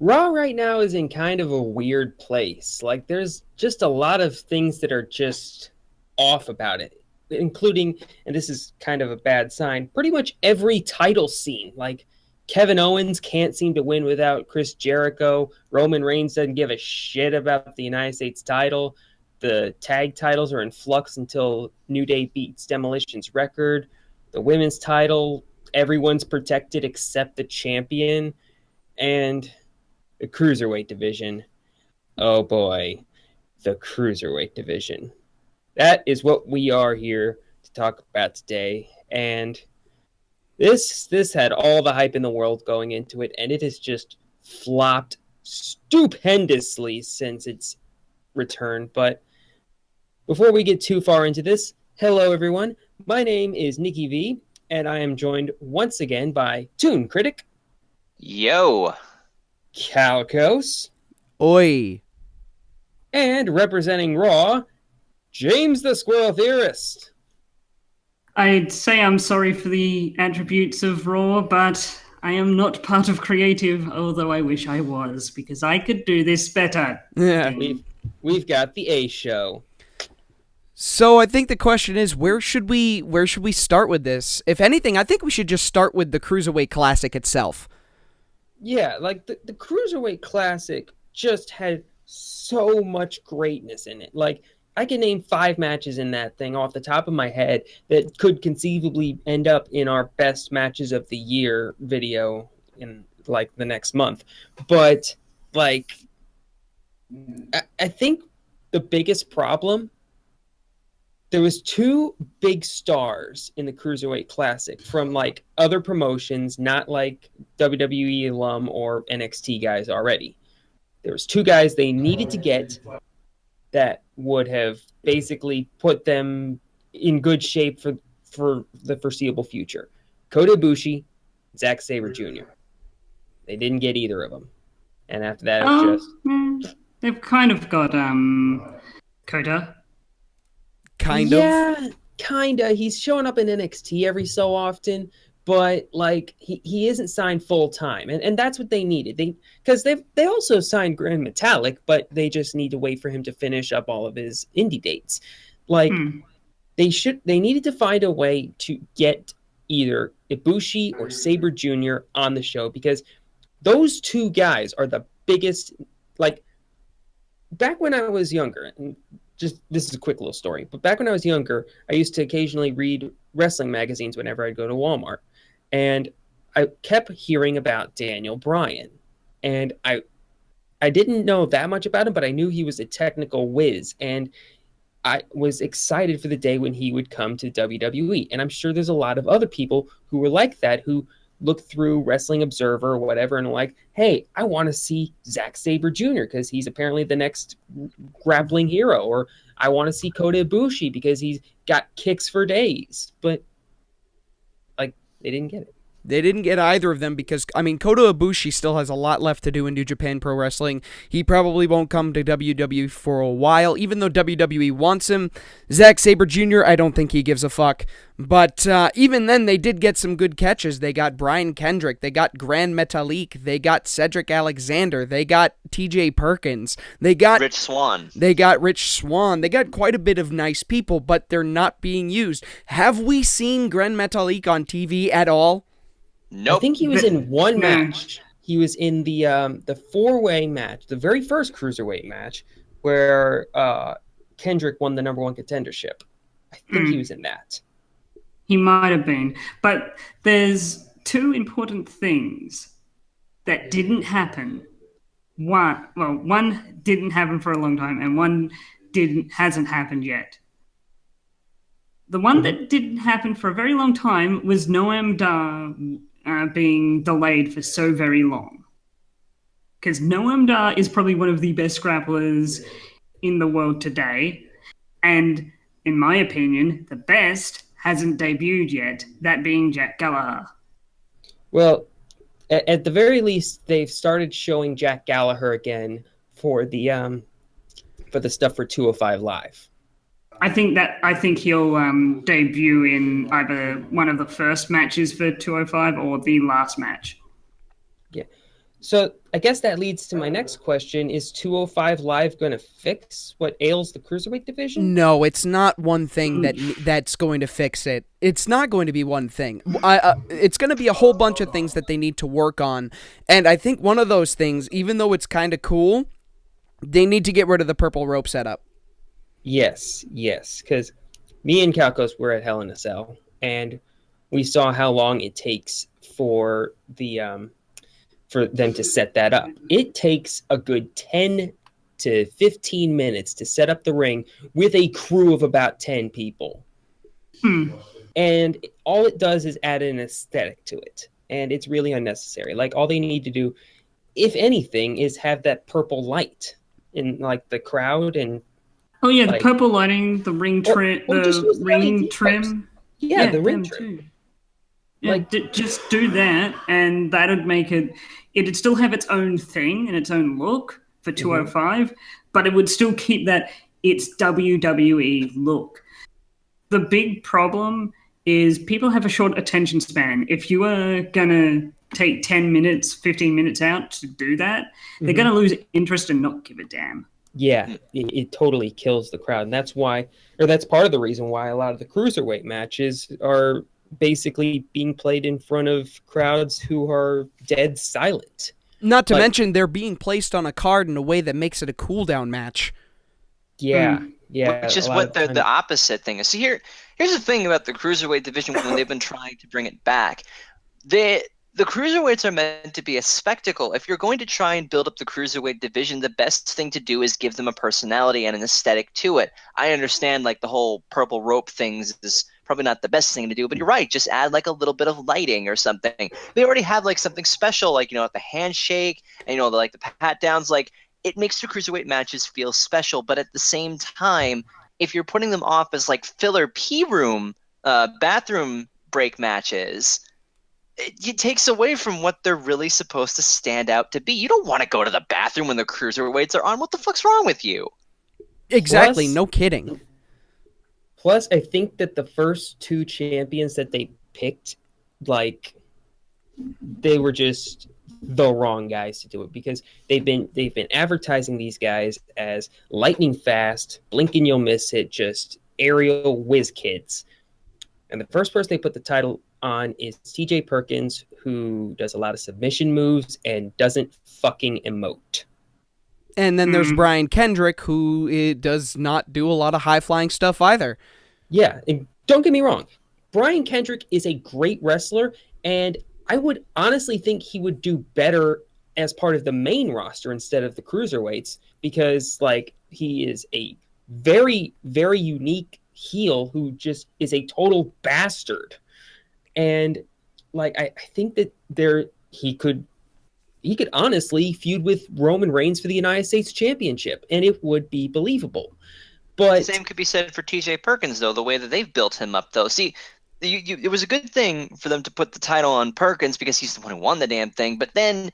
Raw right now is in kind of a weird place. Like, there's just a lot of things that are just off about it, including, and this is kind of a bad sign, pretty much every title scene. Like, Kevin Owens can't seem to win without Chris Jericho. Roman Reigns doesn't give a shit about the United States title. The tag titles are in flux until New Day beats Demolition's record. The women's title, everyone's protected except the champion. And the Cruiserweight Division. Oh boy, the Cruiserweight Division. That is what we are here to talk about today. And this had all the hype in the world going into it, and it has just flopped stupendously since its return. But before we get too far into this, hello everyone. My name is Nikki V, and I am joined once again by Toon Critic. Yo. Calcos. Oi. And representing Raw, James the Squirrel Theorist. I'd say I'm sorry for the attributes of Raw, but I am not part of creative, although I wish I was, because I could do this better. Yeah, we've got the A show. So I think the question is, where should we start with this? If anything, I think we should just start with the Cruiserweight Classic itself. Yeah, like the Cruiserweight Classic just had so much greatness in it. Like, I can name 5 matches in that thing off the top of my head that could conceivably end up in our best matches of the year video in like the next month. But like, I think the biggest problem, there was 2 big stars in the Cruiserweight Classic from like other promotions, not like WWE alum or NXT guys already. There was 2 guys they needed to get that would have basically put them in good shape for the foreseeable future. Kota Aboushi, Zack Sabre Jr. They didn't get either of them. And after that, they've kind of got Kota. Kind of. Yeah, kinda. He's showing up in NXT every so often, but like he isn't signed full time, and that's what they needed. Because they also signed Grand Metalik, but they just need to wait for him to finish up all of his indie dates. Like they needed to find a way to get either Aboushi or Sabre Jr. on the show, because those 2 guys are the biggest. Like, back when I was younger, and just this is a quick little story, but back when I was younger, I used to occasionally read wrestling magazines whenever I'd go to Walmart, and I kept hearing about Daniel Bryan, and I didn't know that much about him, but I knew he was a technical whiz, and I was excited for the day when he would come to WWE. And I'm sure there's a lot of other people who were like that, who look through Wrestling Observer or whatever and like, hey, I want to see Zack Sabre Jr. because he's apparently the next grappling hero, or I want to see Kota Ibushi because he's got kicks for days. But like, they didn't get it. They didn't get either of them because, I mean, Kota Ibushi still has a lot left to do in New Japan Pro Wrestling. He probably won't come to WWE for a while, even though WWE wants him. Zack Sabre Jr., I don't think he gives a fuck. But even then, they did get some good catches. They got Brian Kendrick. They got Grand Metalik. They got Cedric Alexander. They got TJ Perkins. They got Rich Swann. They got Rich Swann. They got quite a bit of nice people, but they're not being used. Have we seen Grand Metalik on TV at all? Nope. I think he was in one match. He was in the 4-way match, the very first Cruiserweight match, where Kendrick won the number 1 contendership. I think he was in that. He might have been. But there's 2 important things that didn't happen. One didn't happen for a long time, and one hasn't happened yet. The one that didn't happen for a very long time was Noam Dar being delayed for so very long. Because Noam Dar is probably one of the best grapplers in the world today. And in my opinion, the best hasn't debuted yet, that being Jack Gallagher. Well, at the very least, they've started showing Jack Gallagher again for the stuff for 205 Live. I think he'll debut in either one of the first matches for 205 or the last match. Yeah. So I guess that leads to my next question. Is 205 Live going to fix what ails the Cruiserweight division? No, it's not one thing that's going to fix it. It's not going to be one thing. It's going to be a whole bunch of things that they need to work on. And I think one of those things, even though it's kind of cool, they need to get rid of the purple rope setup. Yes, because me and Calcos were at Hell in a Cell, and we saw how long it takes for them to set that up. It takes a good 10 to 15 minutes to set up the ring with a crew of about 10 people. And all it does is add an aesthetic to it. And it's really unnecessary. Like, all they need to do, if anything, is have that purple light in, like, the crowd. And oh yeah, the purple lighting, the ring trim, the ring trim. Yeah, the ring trim. Too. Yeah, just do that, and that'd make it. It'd still have its own thing and its own look for 205, but it would still keep that its WWE look. The big problem is people have a short attention span. If you are gonna take 10 minutes, 15 minutes out to do that, they're gonna lose interest and not give a damn. Yeah, it totally kills the crowd, and that's part of the reason why a lot of the cruiserweight matches are basically being played in front of crowds who are dead silent. Not to mention they're being placed on a card in a way that makes it a cool-down match. Yeah. Which is what the opposite thing is. So here's the thing about the Cruiserweight division when they've been trying to bring it back. The Cruiserweights are meant to be a spectacle. If you're going to try and build up the Cruiserweight division, the best thing to do is give them a personality and an aesthetic to it. I understand, like, the whole purple rope things is probably not the best thing to do, but you're right. Just add, like, a little bit of lighting or something. They already have, like, something special, like, you know, the handshake and, you know, the pat downs. Like, it makes the Cruiserweight matches feel special, but at the same time, if you're putting them off as, like, filler bathroom break matches, it takes away from what they're really supposed to stand out to be. You don't want to go to the bathroom when the Cruiserweights are on. What the fuck's wrong with you? Exactly, no kidding. Plus, I think that the first two champions that they picked, like, they were just the wrong guys to do it, because they've been advertising these guys as lightning fast, blink and you'll miss it, just aerial whiz kids. And the first person they put the title on is TJ Perkins, who does a lot of submission moves and doesn't fucking emote. And then there's Brian Kendrick, who does not do a lot of high-flying stuff either. Yeah, and don't get me wrong. Brian Kendrick is a great wrestler, and I would honestly think he would do better as part of the main roster instead of the Cruiserweights, because, like, he is a very, very unique heel who just is a total bastard. And, like, I think that he could honestly feud with Roman Reigns for the United States Championship, and it would be believable. But the same could be said for TJ Perkins, though, the way that they've built him up, though. See, it was a good thing for them to put the title on Perkins because he's the one who won the damn thing, but then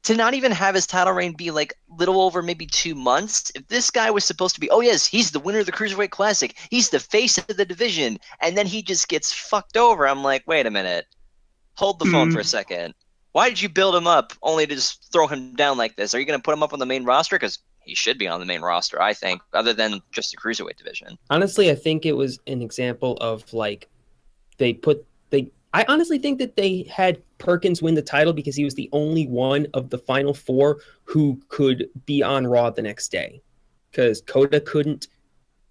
to not even have his title reign be like little over maybe 2 months, if this guy was supposed to be, oh yes, he's the winner of the Cruiserweight Classic, he's the face of the division, and then he just gets fucked over, I'm like, wait a minute. Hold the phone for a second. Why did you build him up only to just throw him down like this? Are you going to put him up on the main roster? Because he should be on the main roster, I think, other than just the Cruiserweight division. Honestly, I think it was an example of, like, I honestly think that they had Perkins win the title because he was the only one of the final four who could be on Raw the next day. Because Coda couldn't,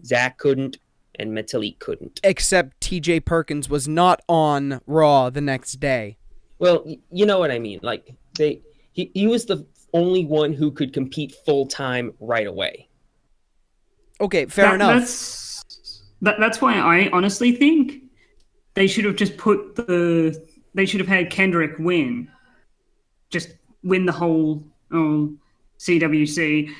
Zack couldn't, and Metalik couldn't. Except TJ Perkins was not on Raw the next day. Well, you know what I mean. Like, he was the only one who could compete full-time right away. Okay, fair enough. That's why I honestly think they should have just they should have had Kendrick win. Just win the whole CWC.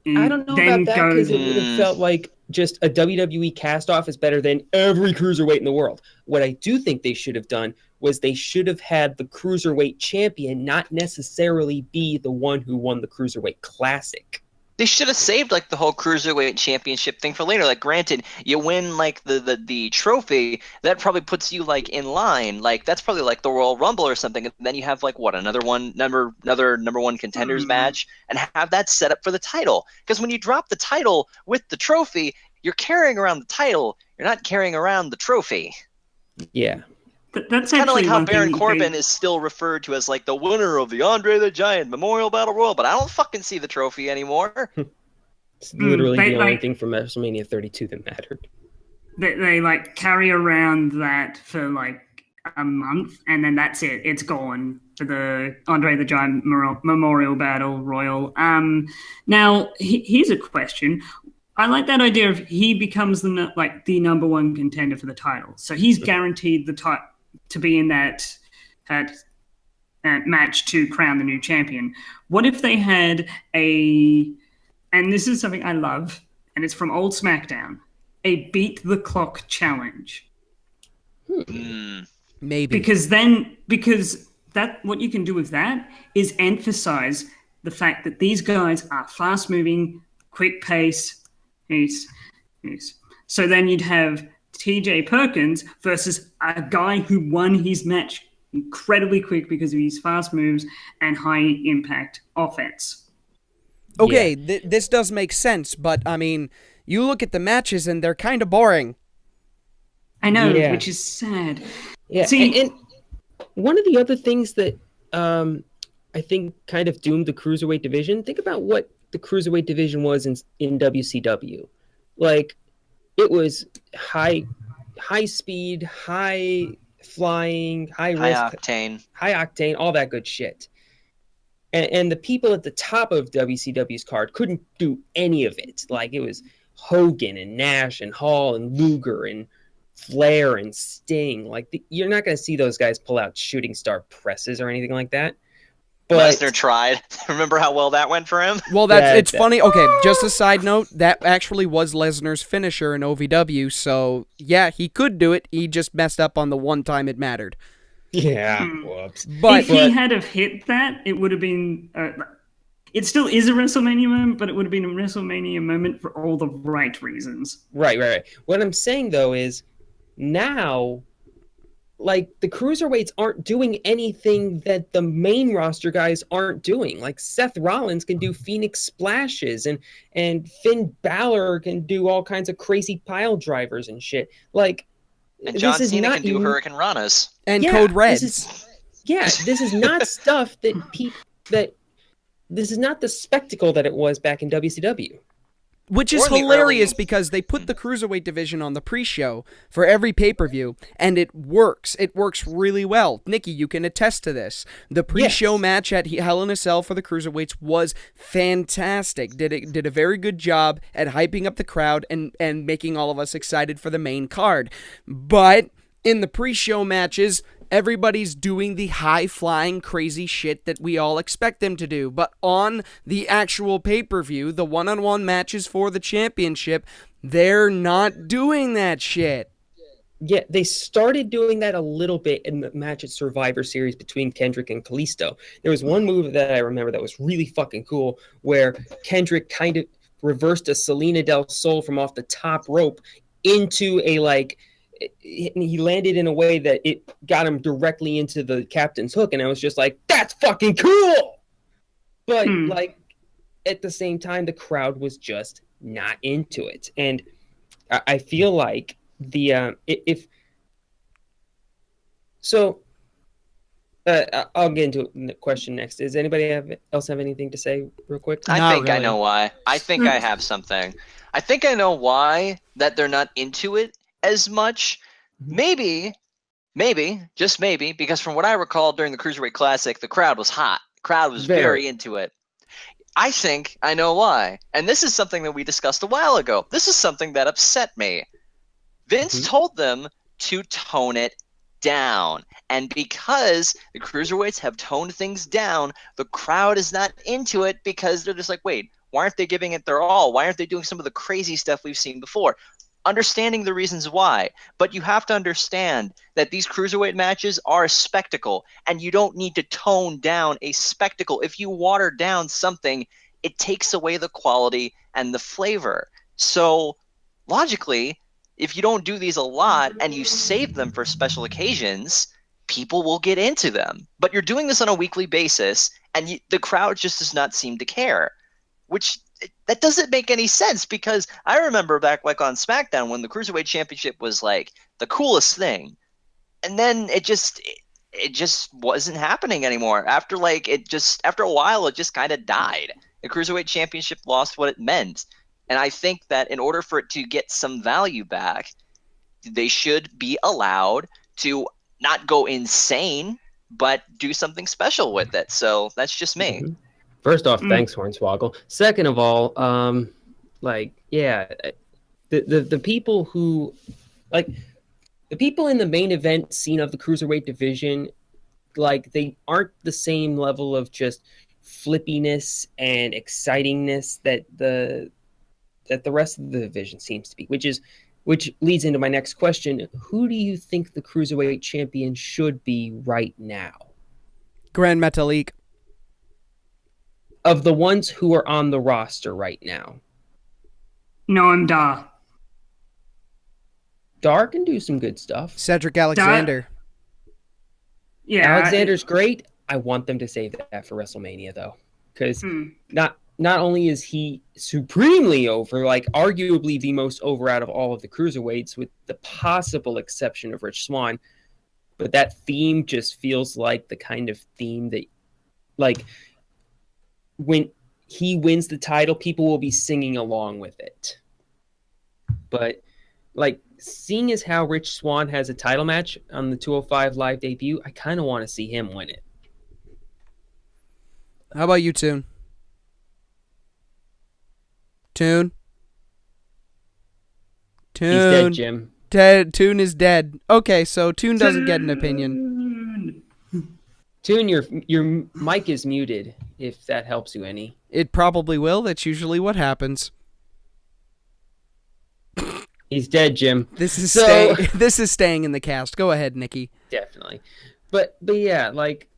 I don't know about that, because it would have felt like just a WWE cast-off is better than every Cruiserweight in the world. What I do think they should have done was they should have had the Cruiserweight Champion not necessarily be the one who won the Cruiserweight Classic. They should have saved like the whole Cruiserweight Championship thing for later. Like, granted, you win like the trophy, that probably puts you like in line. Like, that's probably like the Royal Rumble or something. And then you have like what, another number one contenders match, and have that set up for the title. Because when you drop the title with the trophy, you're carrying around the title. You're not carrying around the trophy. Yeah. That's kind of like how one Baron Corbin is still referred to as like the winner of the Andre the Giant Memorial Battle Royal, but I don't fucking see the trophy anymore. It's literally the only thing from WrestleMania 32 that mattered. They like carry around that for like a month, and then that's it. It's gone for the Andre the Giant Memorial Battle Royal. Now here's a question. I like that idea of he becomes the number one contender for the title, so he's guaranteed the title to be in that match to crown the new champion. What if they had and this is something I love, and it's from old SmackDown, a beat the clock challenge. Maybe. Because what you can do with that is emphasize the fact that these guys are fast moving, quick pace. So then you'd have TJ Perkins versus a guy who won his match incredibly quick because of his fast moves and high impact offense. Okay, this does make sense, but I mean, you look at the matches and they're kind of boring. I know, which is sad. Yeah, and one of the other things that I think kind of doomed the Cruiserweight division, think about what the Cruiserweight division was in WCW. Like, it was high speed, high flying, high octane, all that good shit. And the people at the top of WCW's card couldn't do any of it. Like, it was Hogan and Nash and Hall and Luger and Flair and Sting. Like, you're not going to see those guys pull out shooting star presses or anything like that. But Lesnar tried. Remember how well that went for him? Well, it's funny. Okay, just a side note, that actually was Lesnar's finisher in OVW, so yeah, he could do it. He just messed up on the one time it mattered. Yeah, whoops. But if he had have hit that, it would have been... it still is a WrestleMania moment, but it would have been a WrestleMania moment for all the right reasons. Right. What I'm saying, though, is now... like, the Cruiserweights aren't doing anything that the main roster guys aren't doing. Like, Seth Rollins can do Phoenix Splashes, and Finn Balor can do all kinds of crazy pile drivers and shit. Like, and John Cena can do Hurricane Ranas. And Code Reds. This is not stuff that this is not the spectacle that it was back in WCW. Which is hilarious because they put the Cruiserweight division on the pre-show for every pay-per-view, and it works. It works really well. Nikki, you can attest to this. The pre-show match at Hell in a Cell for the Cruiserweights was fantastic. Did a very good job at hyping up the crowd and making all of us excited for the main card. But in the pre-show matches, everybody's doing the high-flying, crazy shit that we all expect them to do. But on the actual pay-per-view, the one-on-one matches for the championship, they're not doing that shit. Yeah, they started doing that a little bit in the match at Survivor Series between Kendrick and Kalisto. There was one move that I remember that was really fucking cool, where Kendrick kind of reversed a Selena del Sol from off the top rope into a, like... he landed in a way that it got him directly into the captain's hook, and I was just like, that's fucking cool! But, like, at the same time, the crowd was just not into it. And I feel like I'll get into the question next. Does anybody else have anything to say real quick? I think I know why. I think I have something. I think I know why that they're not into it as much. Maybe, just maybe, because from what I recall during the Cruiserweight Classic, the crowd was hot. The crowd was very into it. I think I know why. And this is something that we discussed a while ago. This is something that upset me. Vince told them to tone it down. And because the Cruiserweights have toned things down, the crowd is not into it because they're just like, wait, why aren't they giving it their all? Why aren't they doing some of the crazy stuff we've seen before? Understanding the reasons why, but you have to understand that these Cruiserweight matches are a spectacle, and you don't need to tone down a spectacle. If you water down something, it takes away the quality and the flavor. So logically, if you don't do these a lot and you save them for special occasions, people will get into them. But you're doing this on a weekly basis, and the crowd just does not seem to care, which that doesn't make any sense, because I remember back like on SmackDown when the Cruiserweight Championship was like the coolest thing, and then it just wasn't happening anymore. After a while, it just kind of died. The Cruiserweight Championship lost what it meant. And I think that in order for it to get some value back, they should be allowed to not go insane, but do something special with it. So that's just me. Mm-hmm. First off, thanks, Hornswoggle. Second of all, the people who, like, the people in the main event scene of the Cruiserweight division, like, they aren't the same level of just flippiness and excitingness that the rest of the division seems to be, which leads into my next question. Who do you think the Cruiserweight champion should be right now? Grand Metalik. Of the ones who are on the roster right now. Noam Dar. Dar can do some good stuff. Cedric Alexander. Yeah, Alexander's great. I want them to save that for WrestleMania, though. Because not only is he supremely over, like arguably the most over out of all of the cruiserweights, with the possible exception of Rich Swann, but that theme just feels like the kind of theme that, like, when he wins the title, people will be singing along with it. But, like, seeing as how Rich Swann has a title match on the 205 Live debut, I kind of want to see him win it. How about you, Toon? Toon? He's dead, Jim. Toon is dead. Okay, so Toon doesn't get an opinion. Toon, your mic is muted, if that helps you any. It probably will. That's usually what happens. He's dead, Jim. This is staying in the cast. Go ahead, Nikki. Definitely. But yeah, like,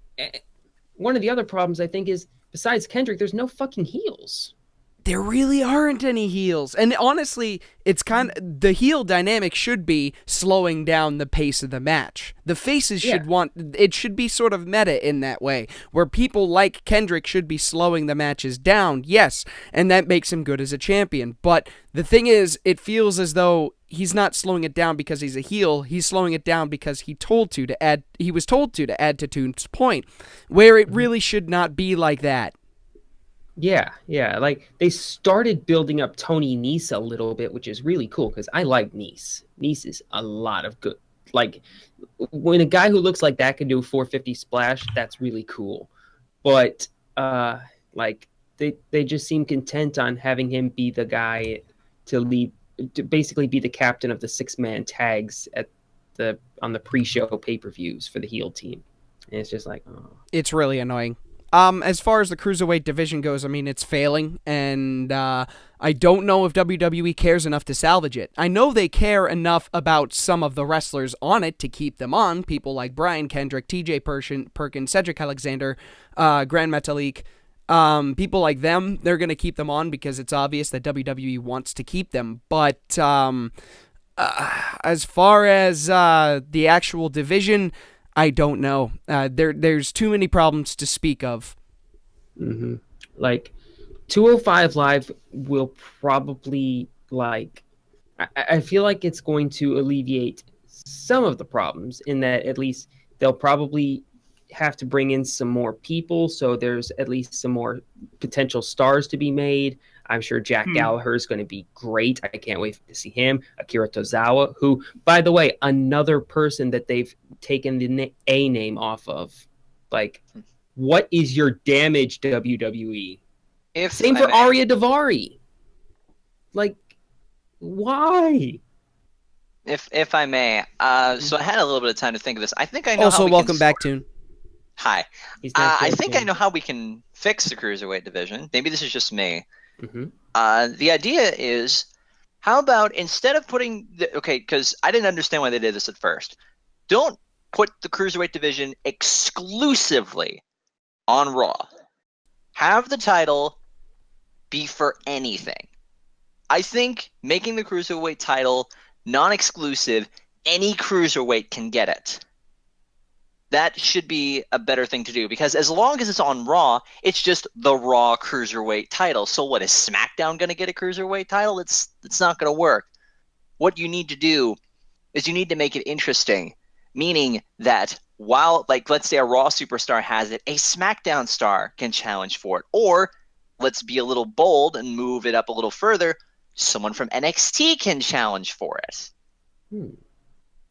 one of the other problems, I think, is besides Kendrick, there's no fucking heels. There really aren't any heels. And honestly, it's the heel dynamic should be slowing down the pace of the match. The faces should be sort of meta in that way, where people like Kendrick should be slowing the matches down, yes, and that makes him good as a champion. But the thing is, it feels as though he's not slowing it down because he's a heel, he's slowing it down because he was told to add to Toon's point, where it really should not be like that. Yeah. Like, they started building up Tony Nese a little bit, which is really cool, because I like Nese. Nese is a lot of good. Like, when a guy who looks like that can do a 450 splash, that's really cool. But, like, they just seem content on having him be the guy to basically be the captain of the 6-man tags on the pre-show pay-per-views for the heel team. And it's just like, oh. It's really annoying. As far as the Cruiserweight division goes, I mean, it's failing, and I don't know if WWE cares enough to salvage it. I know they care enough about some of the wrestlers on it to keep them on, people like Brian Kendrick, TJ Perkins, Cedric Alexander, Grand Metalik, people like them. They're going to keep them on because it's obvious that WWE wants to keep them, but as far as the actual division, I don't know. There's too many problems to speak of. Mm-hmm. Like, 205 Live will probably, like, I feel like it's going to alleviate some of the problems in that at least they'll probably have to bring in some more people, so there's at least some more potential stars to be made. I'm sure Jack Gallagher is going to be great. I can't wait to see him. Akira Tozawa, who, by the way, another person that they've taken the A name off of. Like, what is your damage, WWE? Same for Arya Daivari. Like, why? If I may, so I had a little bit of time to think of this. I think I know. Also, welcome back, Toon. Hi. I think I know how we can fix the Cruiserweight division. Maybe this is just me. Mm-hmm. The idea is, how about instead of putting because I didn't understand why they did this at first. Don't put the Cruiserweight division exclusively on Raw. Have the title be for anything. I think making the Cruiserweight title non-exclusive, any Cruiserweight can get it. That should be a better thing to do, because as long as it's on Raw, it's just the Raw Cruiserweight title. So what, is SmackDown going to get a Cruiserweight title? It's not going to work. What you need to do is you need to make it interesting, meaning that while, like, let's say a Raw superstar has it, a SmackDown star can challenge for it. Or, let's be a little bold and move it up a little further, someone from NXT can challenge for it.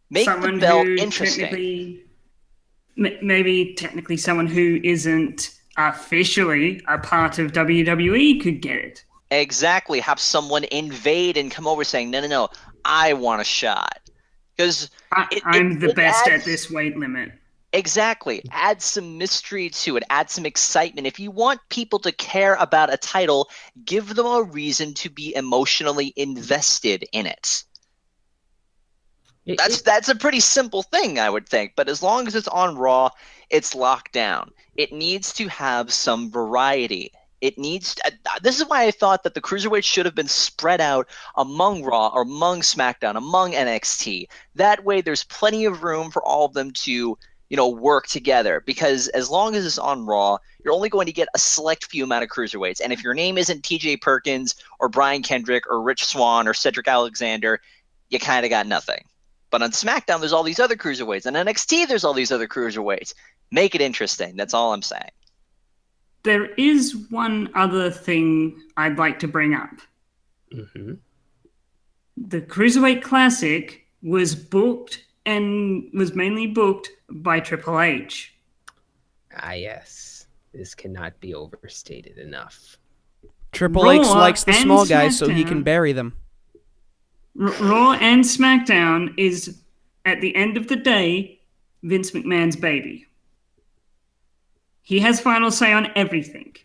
Make someone the belt who interesting. Maybe technically someone who isn't officially a part of WWE could get it. Exactly. Have someone invade and come over saying, no, I want a shot. Because I'm the best at this weight limit. Exactly. Add some mystery to it. Add some excitement. If you want people to care about a title, give them a reason to be emotionally invested in it. That's a pretty simple thing, I would think. But as long as it's on Raw, it's locked down. It needs to have some variety. It needs. This is why I thought that the Cruiserweights should have been spread out among Raw or among SmackDown, among NXT. That way, there's plenty of room for all of them to, work together. Because as long as it's on Raw, you're only going to get a select few amount of Cruiserweights. And if your name isn't T.J. Perkins or Brian Kendrick or Rich Swann or Cedric Alexander, you kind of got nothing. But on SmackDown, there's all these other Cruiserweights. And NXT, there's all these other Cruiserweights. Make it interesting. That's all I'm saying. There is one other thing I'd like to bring up. Mm-hmm. The Cruiserweight Classic was booked and was mainly booked by Triple H. Ah, yes. This cannot be overstated enough. Triple H likes the small guys so he can bury them. Raw and SmackDown is, at the end of the day, Vince McMahon's baby. He has final say on everything.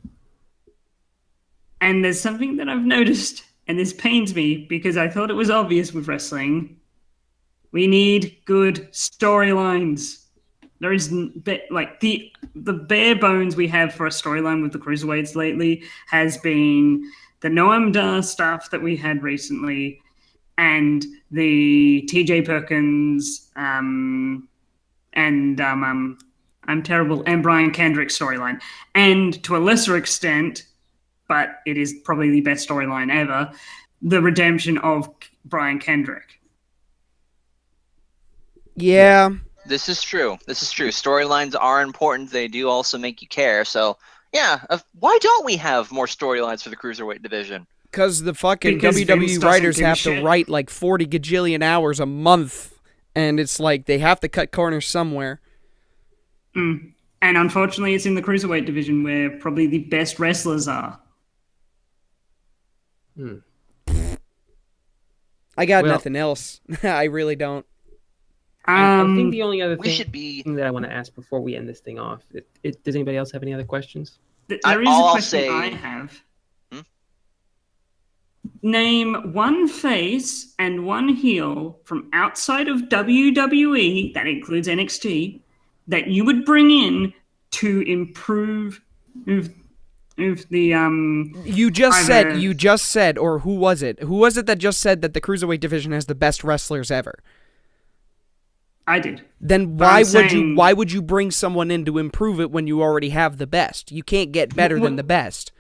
And there's something that I've noticed, and this pains me because I thought it was obvious with wrestling. We need good storylines. There is, like, the bare bones we have for a storyline with the Cruiserweights lately has been the Noam Dar stuff that we had recently, and the TJ Perkins, I'm terrible, and Brian Kendrick storyline. And to a lesser extent, but it is probably the best storyline ever, the redemption of Brian Kendrick. Yeah. This is true. Storylines are important. They do also make you care. So, yeah, why don't we have more storylines for the Cruiserweight division? Because the fucking WWE writers have to write like 40 gajillion hours a month, and it's like they have to cut corners somewhere. And unfortunately, it's in the Cruiserweight division where probably the best wrestlers are. I got nothing else. I really don't. I think the only other thing that I want to ask before we end this thing off, does anybody else have any other questions? There is a question I have. Name one face and one heel from outside of WWE, that includes NXT, that you would bring in to improve the You just said, or who was it? Who was it that just said that the Cruiserweight division has the best wrestlers ever? I did. Then why would you bring someone in to improve it when you already have the best? You can't get better than the best.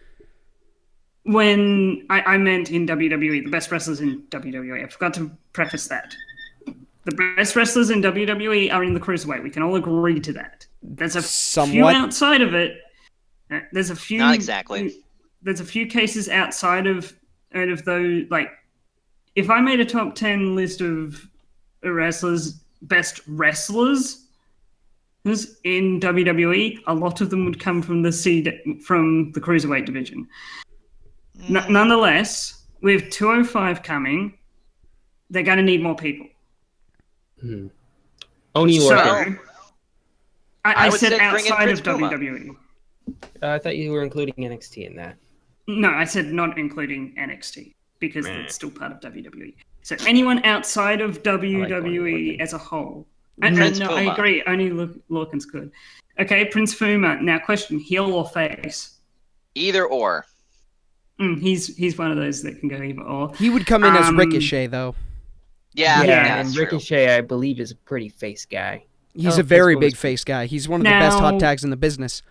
When I meant in WWE, the best wrestlers in WWE. I forgot to preface that. The best wrestlers in WWE are in the Cruiserweight. We can all agree to that. There's a few outside of it. There's a few. Not exactly. There's a few cases outside of those. Like, if I made a top 10 list of best wrestlers in WWE, a lot of them would come from the Cruiserweight division. Nonetheless, with 205 coming, they're going to need more people. Only I said outside of WWE. I thought you were including NXT in that. No, I said not including NXT because it's still part of WWE. So anyone outside of WWE as a whole. And no, I agree. Only Lorcan's good. Okay, Prince Puma. Now question, heel or face? Either or. He's one of those that can go either or. He would come in as Ricochet, though. Yeah, and true. Ricochet, I believe, is a pretty face guy. He's a very big face guy. He's one of the best hot tags in the business.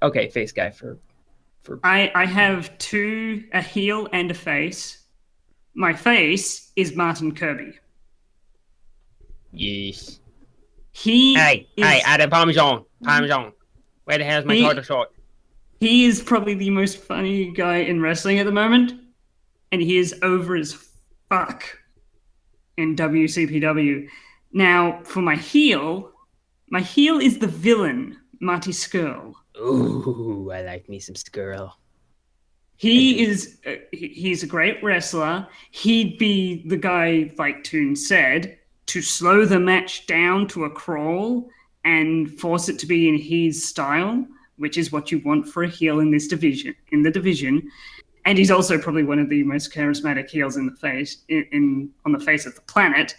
Okay, face guy for. I have a heel and a face. My face is Martin Kirby. Yes. Hey, add a Parmesan. Where the hell's my title shot? He is probably the most funny guy in wrestling at the moment, and he is over as fuck in WCPW. Now, for my heel is the villain, Marty Scurll. Ooh, I like me some Scurll. He's a great wrestler. He'd be the guy, like Toon said, to slow the match down to a crawl and force it to be in his style, which is what you want for a heel in the division. And he's also probably one of the most charismatic heels on the face of the planet.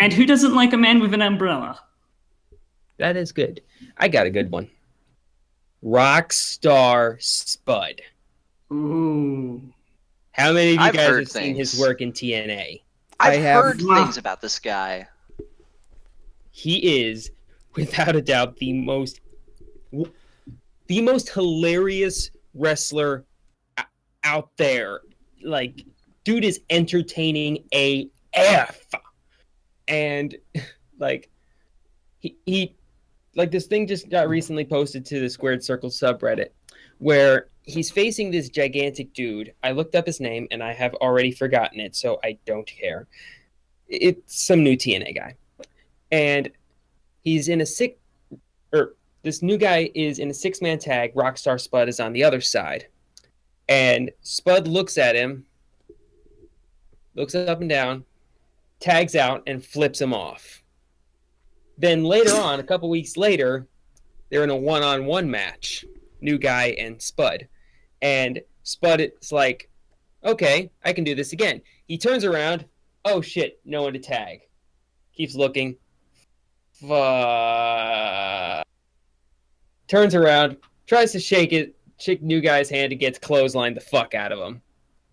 And who doesn't like a man with an umbrella? That is good. I got a good one. Rockstar Spud. Ooh. How many of you guys have things. seen his work in TNA? I've heard things about this guy. He is, without a doubt, the most hilarious wrestler out there. Like, dude is entertaining AF. And like he like this thing just got recently posted to the Squared Circle subreddit where he's facing this gigantic dude. I looked up his name and I have already forgotten it, so I don't care. It's some new TNA guy. And he's in this new guy is in a 6-man tag. Rockstar Spud is on the other side. And Spud looks at him, looks up and down, tags out, and flips him off. Then later on, a couple weeks later, they're in a one-on-one match, new guy and Spud. And Spud is like, okay, I can do this again. He turns around, oh shit, no one to tag. Keeps looking. Turns around, tries to shake new guy's hand and gets clotheslined the fuck out of him.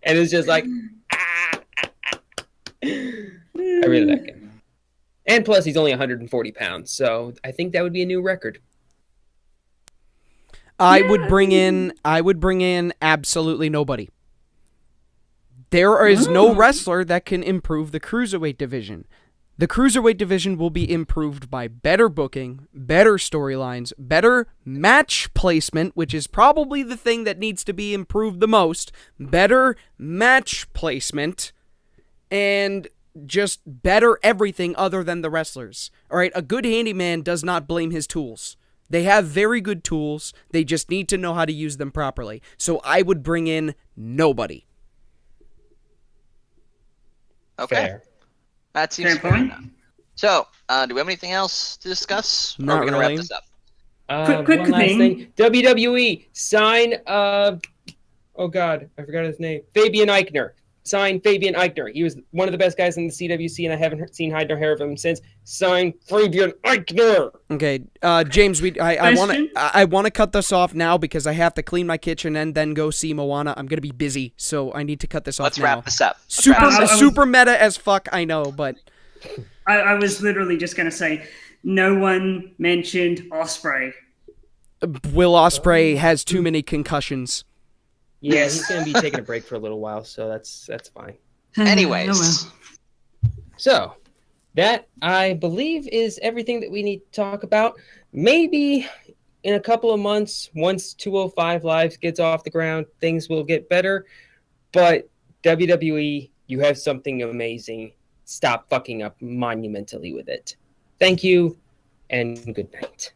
And it's just like, I really like him. And plus, he's only 140 pounds, so I think that would be a new record. I would bring in absolutely nobody. There is no wrestler that can improve the Cruiserweight division. The Cruiserweight division will be improved by better booking, better storylines, better match placement, which is probably the thing that needs to be improved the most. Better match placement, and just better everything other than the wrestlers. All right, a good handyman does not blame his tools. They have very good tools. They just need to know how to use them properly. So I would bring in nobody. Okay. Fair. That seems fair enough. So, do we have anything else to discuss? Not or are we going to really. wrap this up? Quick one last thing. WWE, sign oh god, I forgot his name. Fabian Eichner. Sign Fabian Eichner. He was one of the best guys in the CWC, and I haven't seen hide nor hair of him since. Sign Fabian Eichner. Okay, James, I want to cut this off now because I have to clean my kitchen and then go see Moana. I'm gonna be busy, so I need to cut this off. Let's now. wrap this up. Super meta as fuck, I know, but I was literally just gonna say, no one mentioned Ospreay. Will Ospreay has too many concussions. Yeah, he's going to be taking a break for a little while, so that's fine. Anyways. So, that, I believe, is everything that we need to talk about. Maybe in a couple of months, once 205 Live gets off the ground, things will get better. But WWE, you have something amazing. Stop fucking up monumentally with it. Thank you, and good night.